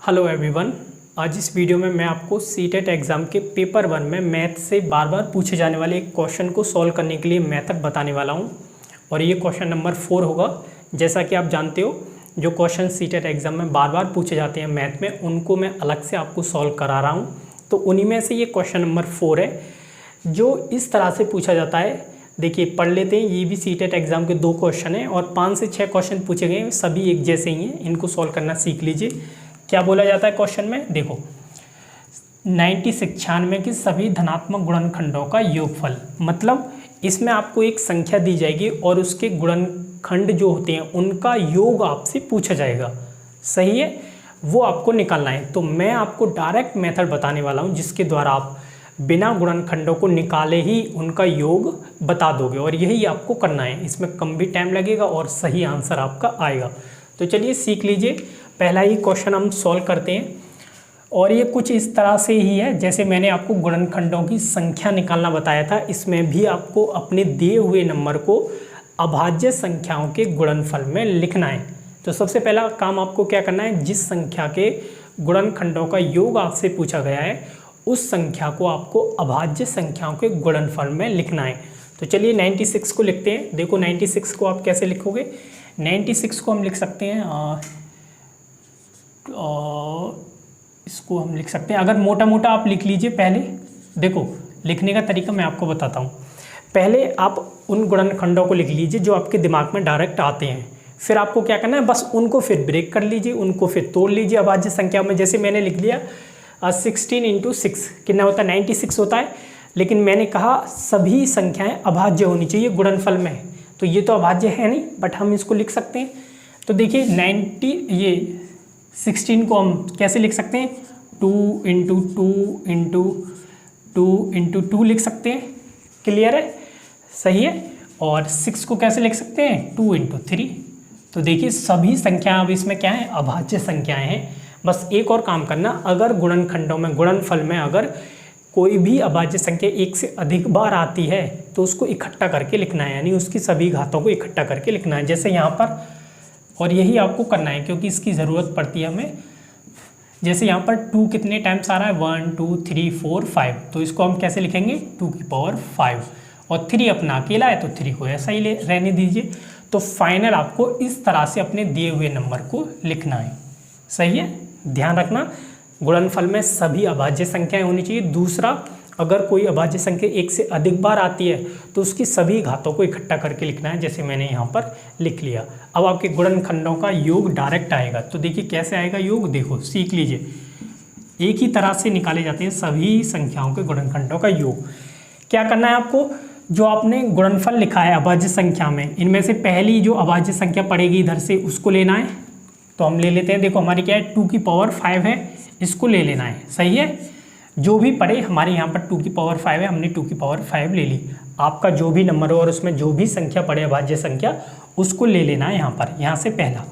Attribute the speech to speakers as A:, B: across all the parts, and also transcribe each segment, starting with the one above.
A: Hello everyone. आज इस video में मैं आपको सीटेट एग्ज़ाम के पेपर 1 में मैथ से बार बार पूछे जाने वाले एक क्वेश्चन को सॉल्व करने के लिए मेथड बताने वाला हूं और ये क्वेश्चन नंबर 4 होगा। जैसा कि आप जानते हो, जो क्वेश्चन सीटेट एग्ज़ाम में बार बार पूछे जाते हैं मैथ में, उनको मैं अलग से आपको सॉल्व करा रहा हूँ। तो उन्हीं में से ये क्वेश्चन नंबर 4 है, जो इस तरह से पूछा जाता है। देखिए, पढ़ लेते हैं। ये भी सीटेट एग्ज़ाम के 2 क्वेश्चन हैं और 5 से 6 क्वेश्चन पूछे गए हैं, सभी एक जैसे ही हैं। इनको सॉल्व करना सीख लीजिए। क्या बोला जाता है क्वेश्चन में, देखो 96 के सभी धनात्मक गुणनखंडों का योगफल। मतलब इसमें आपको एक संख्या दी जाएगी और उसके गुणनखंड जो होते हैं उनका योग आपसे पूछा जाएगा। सही है, वो आपको निकालना है। तो मैं आपको डायरेक्ट मेथड बताने वाला हूँ जिसके द्वारा आप बिना गुणनखंडों को निकाले ही उनका योग बता दोगे, और यही आपको करना है। इसमें कम भी टाइम लगेगा और सही आंसर आपका आएगा। तो चलिए सीख लीजिए। पहला ही क्वेश्चन हम सॉल्व करते हैं और ये कुछ इस तरह से ही है जैसे मैंने आपको गुणनखंडों की संख्या निकालना बताया था। इसमें भी आपको अपने दिए हुए नंबर को अभाज्य संख्याओं के गुणनफल में लिखना है। तो सबसे पहला काम आपको क्या करना है, जिस संख्या के गुणनखंडों का योग आपसे पूछा गया है उस संख्या को आपको अभाज्य संख्याओं के गुणनफल में लिखना है। तो चलिए 96 को लिखते हैं। देखो 96 को आप कैसे लिखोगे, 96 को हम लिख सकते हैं इसको हम लिख सकते हैं, अगर मोटा मोटा आप लिख लीजिए। पहले देखो, लिखने का तरीका मैं आपको बताता हूँ। पहले आप उन गुणनखंडों को लिख लीजिए जो आपके दिमाग में डायरेक्ट आते हैं। फिर आपको क्या करना है, बस उनको फिर ब्रेक कर लीजिए, उनको फिर तोड़ लीजिए अभाज्य संख्या में। जैसे मैंने लिख लिया 16 × 6 कितना होता है, 96 होता है। लेकिन मैंने कहा सभी संख्याएँ अभाज्य होनी चाहिए गुणनफल में, तो ये तो अभाज्य है नहीं, बट हम इसको लिख सकते हैं। तो देखिए 16 को हम कैसे लिख सकते हैं, 2 × 2 × 2 लिख सकते हैं। क्लियर है, सही है। और 6 को कैसे लिख सकते हैं, 2 × 3। तो देखिए सभी संख्याएं अब इसमें क्या है, अभाज्य संख्याएं हैं। बस एक और काम करना, अगर गुणनखंडों में गुणनफल में अगर कोई भी अभाज्य संख्या एक से अधिक बार आती है तो उसको इकट्ठा करके लिखना है, यानी उसकी सभी घातों को इकट्ठा करके लिखना है, जैसे यहाँ पर। और यही आपको करना है क्योंकि इसकी ज़रूरत पड़ती है हमें। जैसे यहाँ पर 2 कितने टाइम्स आ रहा है, 1 2 3 4 5, तो इसको हम कैसे लिखेंगे, 2⁵ और 3 अपना अकेला है तो 3 को ऐसा ही रहने दीजिए। तो फाइनल आपको इस तरह से अपने दिए हुए नंबर को लिखना है। सही है, ध्यान रखना गुणनफल में सभी अभाज्य संख्याएं होनी चाहिए। दूसरा, अगर कोई अभाज्य संख्या एक से अधिक बार आती है तो उसकी सभी घातों को इकट्ठा करके लिखना है, जैसे मैंने यहाँ पर लिख लिया। अब आपके गुणनखंडों का योग डायरेक्ट आएगा। तो देखिए कैसे आएगा योग, देखो सीख लीजिए। एक ही तरह से निकाले जाते हैं सभी संख्याओं के गुणनखंडों का योग। क्या करना है आपको, जो आपने गुणनफल लिखा है अभाज्य संख्या में, इनमें से पहली जो अभाज्य संख्या पड़ेगी इधर से उसको लेना है। तो हम ले लेते हैं। देखो हमारी क्या है, 2⁵ है, इसको ले लेना है। सही है, जो भी पड़े, हमारे यहाँ पर 2⁵ है, हमने 2⁵ ले ली। आपका जो भी नंबर हो और उसमें जो भी संख्या पड़े अभाज्य संख्या, उसको ले लेना है यहाँ पर, यहाँ से पहला।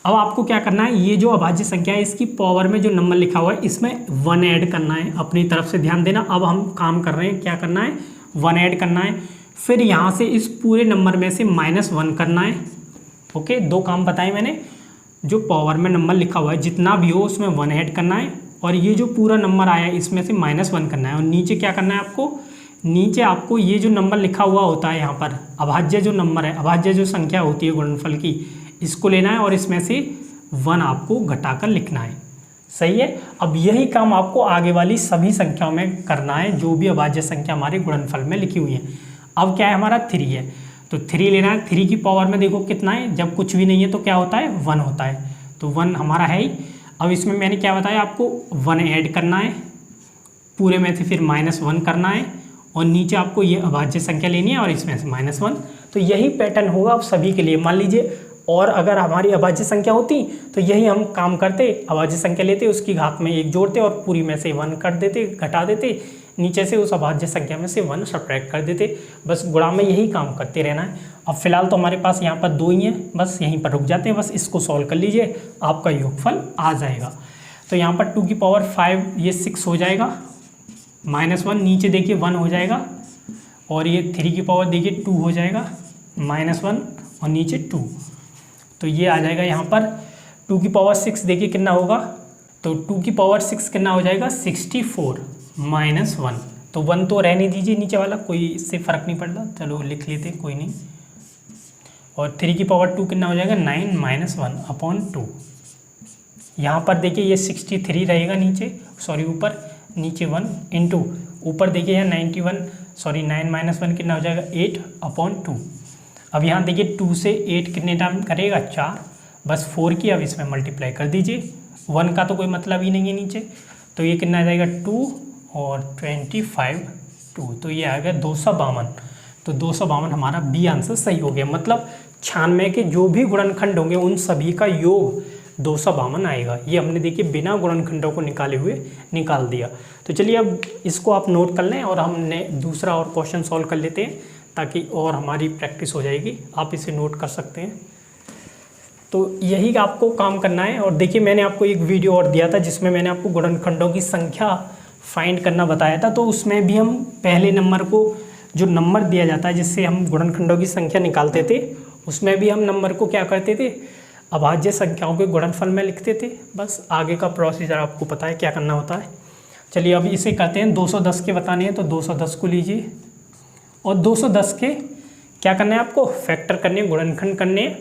A: अब आपको क्या करना है, ये जो अभाज्य संख्या है इसकी पावर में जो नंबर लिखा हुआ है इसमें 1 ऐड करना है। अपनी तरफ से ध्यान देना। अब हम काम कर रहे हैं, क्या करना है, 1 ऐड करना है। फिर यहाँ से इस पूरे नंबर में से -1 करना है। ओके, 2 काम बताए मैंने। जो पावर में नंबर लिखा हुआ है जितना भी हो उसमें 1 ऐड करना है, और ये जो पूरा नंबर आया है इसमें से -1 करना है। और नीचे क्या करना है आपको, नीचे आपको ये जो नंबर लिखा हुआ होता है यहाँ पर अभाज्य जो नंबर है, अभाज्य जो संख्या होती है गुणनफल की, इसको लेना है और इसमें से 1 आपको घटाकर लिखना है। सही है। अब यही काम आपको आगे वाली सभी संख्याओं में करना है, जो भी अभाज्य संख्या हमारे गुणनफल में लिखी हुई है। अब क्या है, हमारा 3 है, तो 3 लेना है। 3 की पावर में देखो कितना है, जब कुछ भी नहीं है तो क्या होता है, 1 होता है। तो 1 हमारा है ही। अब इसमें मैंने क्या बताया आपको, 1 ऐड करना है, पूरे में से फिर -1 करना है, और नीचे आपको ये अभाज्य संख्या लेनी है और इसमें से -1। तो यही पैटर्न होगा अब सभी के लिए। मान लीजिए, और अगर हमारी अभाज्य संख्या होती तो यही हम काम करते, अभाज्य संख्या लेते, उसकी घात में 1 जोड़ते और पूरी में से 1 कर देते, घटा देते, नीचे से उस अभाज्य संख्या में से 1 सब्ट्रैक्ट कर देते। बस गुणा में यही काम करते रहना है। अब फिलहाल तो हमारे पास यहाँ पर 2 ही हैं, बस यहीं पर रुक जाते हैं। बस इसको सॉल्व कर लीजिए, आपका योगफल आ जाएगा। तो यहाँ पर 2⁵ ये 6 हो जाएगा, -1 नीचे देखिए 1 हो जाएगा, और ये 3 की पावर देखिए 2 हो जाएगा, -1 और नीचे 2। तो ये आ जाएगा यहाँ पर 2 की पावर 6 देखिए कितना होगा, तो 2 की पावर 6 कितना हो जाएगा 64 माइनस 1, तो 1 तो रहने दीजिए नीचे वाला, कोई इससे फ़र्क नहीं पड़ता, चलो लिख लेते हैं कोई नहीं। और 3 की पावर 2 कितना हो जाएगा 9 माइनस 1 अपॉन 2। यहाँ पर देखिए ये 63 रहेगा नीचे, सॉरी ऊपर, नीचे 1 इंटू ऊपर देखिए यहाँ 9 माइनस 1 कितना हो जाएगा 8 अपॉन 2। अब यहाँ देखिए 2 से 8 कितने टाइम करेगा 4, बस 4 की अब इसमें मल्टीप्लाई कर दीजिए, 1 का तो कोई मतलब ही नहीं है नीचे, तो ये कितना आ जाएगा 2 और 25 2, तो ये आ गया 252। तो 252 हमारा बी आंसर सही हो गया, मतलब 96 के जो भी गुणनखंड होंगे उन सभी का योग 252 आएगा। ये हमने देखिए बिना गुणनखंडों को निकाले हुए निकाल दिया। तो चलिए अब इसको आप नोट कर लें और हमने दूसरा और क्वेश्चन सॉल्व कर लेते हैं, ताकि और हमारी प्रैक्टिस हो जाएगी। आप इसे नोट कर सकते हैं। तो यही आपको काम करना है। और देखिए मैंने आपको एक वीडियो और दिया था जिसमें मैंने आपको गुणनखंडों की संख्या फाइंड करना बताया था, तो उसमें भी हम पहले नंबर को, जो नंबर दिया जाता है जिससे हम गुणनखंडों की संख्या निकालते थे, उसमें भी हम नंबर को क्या करते थे, अभाज्य संख्याओं के गुणनफल में लिखते थे। बस आगे का प्रोसीजर आपको पता है क्या करना होता है। चलिए अब इसे करते हैं। 210 के बताने हैं, तो 210 को लीजिए और 210 के क्या करना है आपको, फैक्टर करने हैं, गुणनखंड करने हैं,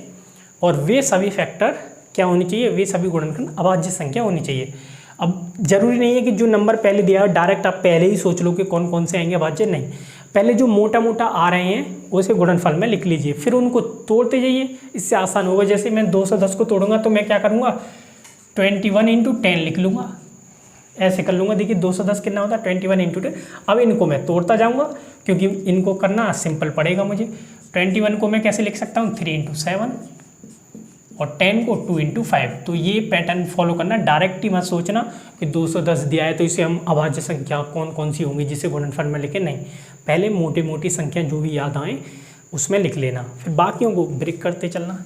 A: और वे सभी फैक्टर क्या होनी चाहिए, वे सभी गुणनखंड अभाज्य संख्या होनी चाहिए। अब जरूरी नहीं है कि जो नंबर पहले दिया है डायरेक्ट आप पहले ही सोच लो कि कौन कौन से आएंगे अभाज्य, नहीं, पहले जो मोटा मोटा आ रहे हैं उसे गुणनफल में लिख लीजिए, फिर उनको तोड़ते जाइए, इससे आसान होगा। जैसे मैं 210 को तोड़ूंगा तो मैं क्या करूँगा, 21 × 10 लिख लूँगा, ऐसे कर लूँगा। देखिए 210 कितना होता है 21 × 10। अब इनको मैं तोड़ता जाऊँगा क्योंकि इनको करना सिंपल पड़ेगा मुझे। 21 को मैं कैसे लिख सकता हूँ, 3 × 7, और 10 को 2 × 5। तो ये पैटर्न फॉलो करना, डायरेक्ट ही मत सोचना कि 210 दिया है तो इसे हम अभाज्य संख्या कौन कौन सी होंगी जिसे गुणनफल में लिखे, नहीं, पहले मोटी मोटी संख्या जो भी याद आए उसमें लिख लेना, फिर बाकियों को ब्रेक करते चलना।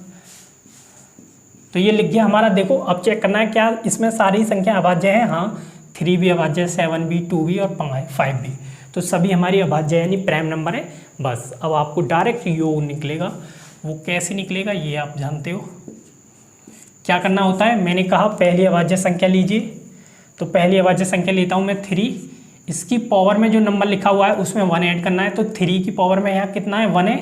A: तो ये लिख गया हमारा। देखो अब चेक करना है क्या इसमें सारी संख्या अभाज्य है, हाँ 3 भी अभाज्य है, 7 भी, 2 भी और 5 भी, तो सभी हमारी अभाज्य यानी प्राइम नंबर है। बस अब आपको डायरेक्ट योग निकलेगा, वो कैसे निकलेगा ये आप जानते हो। क्या करना होता है, मैंने कहा पहली अभाज्य संख्या लीजिए, तो पहली अभाज्य संख्या लेता हूँ मैं 3, इसकी पावर में जो नंबर लिखा हुआ है उसमें 1 ऐड करना है। तो 3 की पावर में यहाँ कितना है 1 है,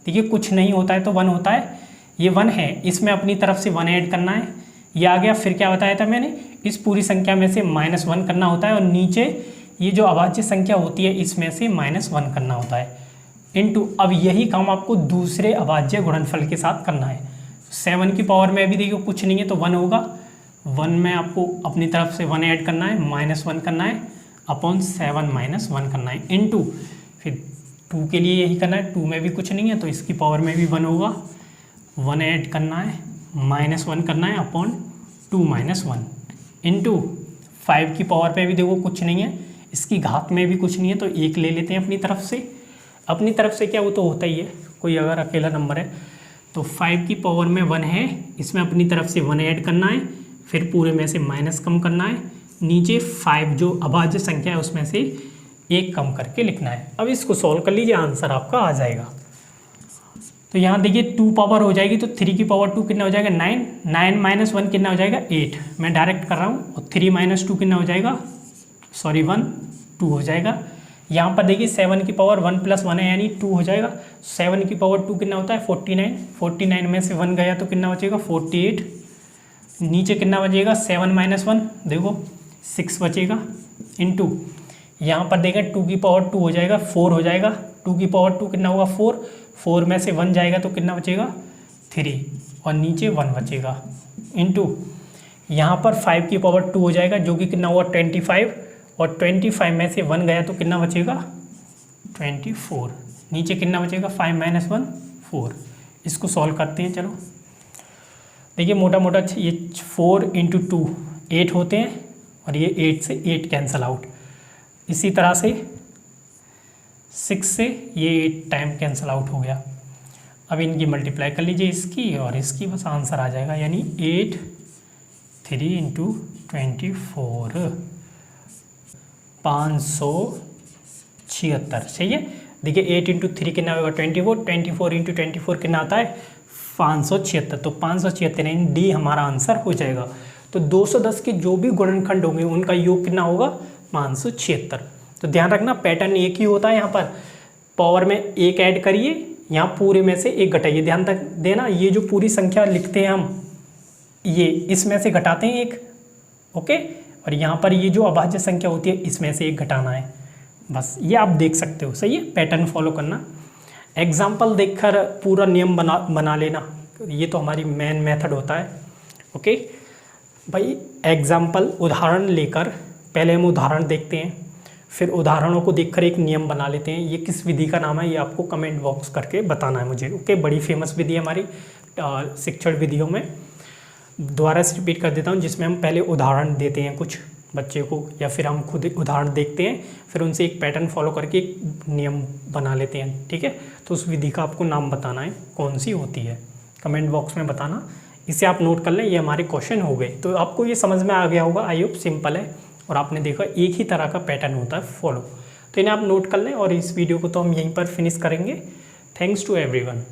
A: देखिए कुछ नहीं होता है तो 1 होता है, ये 1 है, इसमें अपनी तरफ से 1 ऐड करना है, ये आ गया। फिर क्या बताया था मैंने, इस पूरी संख्या में से -1 करना होता है, और नीचे ये जो अभाज्य संख्या होती है इसमें से -1 करना होता है, इनटू। अब यही काम आपको दूसरे अभाज्य गुणनफल के साथ करना है। 7 की पावर में अभी देखिए कुछ नहीं है तो 1 होगा, 1 में आपको अपनी तरफ से 1 ऐड करना है, -1 करना है, अपॉन 7 -1 करना है, इनटू। फिर 2 के लिए यही करना है, 2 में भी कुछ नहीं है तो इसकी पावर में भी 1 होगा, 1 ऐड करना है, -1 करना है, अपॉन 2 - 1, इनटू 5 की पावर पे भी देखो कुछ नहीं है, इसकी घात में भी कुछ नहीं है तो 1 ले लेते हैं अपनी तरफ से। अपनी तरफ से क्या, वो तो होता ही है, कोई अगर अकेला नंबर है तो 5 की पावर में 1 है, इसमें अपनी तरफ से 1 ऐड करना है, फिर पूरे में से माइनस कम करना है, नीचे 5 जो अभाज्य संख्या है उसमें से 1 कम करके लिखना है। अब इसको सॉल्व कर लीजिए, आंसर आपका आ जाएगा। तो यहाँ देखिए 2 पावर हो जाएगी तो 3 की पावर 2 कितना हो जाएगा 9, 9 - 1 कितना हो जाएगा 8, मैं डायरेक्ट कर रहा हूँ, और 3 - 2 कितना हो जाएगा, सॉरी 1, 2 हो जाएगा। यहाँ पर देखिए 7 की पावर 1 + 1 है यानी 2 हो जाएगा, 7 की पावर 2 कितना होता है 49, 49 में से 1 गया तो कितना बचेगा 48, नीचे कितना बचेगा 7 - 1 देखो 6 बचेगा, इनटू यहाँ पर देखें 2 की पावर 2 हो जाएगा 4 हो जाएगा, 2 की पावर 2 कितना होगा 4, 4 में से 1 जाएगा तो कितना बचेगा 3, और नीचे 1 बचेगा, इनटू यहाँ पर 5 की पावर 2 हो जाएगा जो कि कितना हुआ 25, और 25 में से 1 गया तो कितना बचेगा 24, नीचे कितना बचेगा 5 - 1 4। इसको सॉल्व करते हैं, चलो देखिए मोटा मोटा ये 4 × 2 8 होते हैं, और ये 8 से 8 कैंसल आउट, इसी तरह से 6 से ये 8 टाइम कैंसल आउट हो गया। अब इनकी मल्टीप्लाई कर लीजिए इसकी और इसकी, बस आंसर आ जाएगा, यानी 8 3 × 24 576, सही है। देखिए 8 × 3 कितना होगा 24, 24 × 24 कितना आता है 576, तो 576 यानी डी हमारा आंसर हो जाएगा। तो 210 के जो भी गुणनखंड होंगे उनका योग कितना होगा 576। तो ध्यान रखना पैटर्न एक ही होता है, यहाँ पर पावर में एक ऐड करिए, यहाँ पूरे में से एक घटाइए। ध्यान तक देना, ये जो पूरी संख्या लिखते हैं हम, ये इसमें से घटाते हैं एक, ओके, और यहाँ पर ये जो अभाज्य संख्या होती है इसमें से एक घटाना है। बस ये आप देख सकते हो, सही है, पैटर्न फॉलो करना। एग्जाम्पल देखकर पूरा नियम बना लेना, ये तो हमारी मेन मेथड होता है। ओके भाई, एग्जाम्पल उदाहरण लेकर पहले हम उदाहरण देखते हैं, फिर उदाहरणों को देखकर एक नियम बना लेते हैं। ये किस विधि का नाम है ये आपको कमेंट बॉक्स करके बताना है मुझे। ओके, बड़ी फेमस विधि है हमारी शिक्षण विधियों में। दोबारा से रिपीट कर देता हूँ, जिसमें हम पहले उदाहरण देते हैं कुछ बच्चे को, या फिर हम खुद उदाहरण देखते हैं, फिर उनसे एक पैटर्न फॉलो करके एक नियम बना लेते हैं। ठीक है, तो उस विधि का आपको नाम बताना है, कौन सी होती है, कमेंट बॉक्स में बताना। इसे आप नोट कर लें, ये हमारे क्वेश्चन हो गए। तो आपको ये समझ में आ गया होगा, आई होप सिंपल है, और आपने देखा एक ही तरह का पैटर्न होता है फॉलो। तो इन्हें आप नोट कर लें, और इस वीडियो को तो हम यहीं पर फिनिश करेंगे। Thanks to everyone.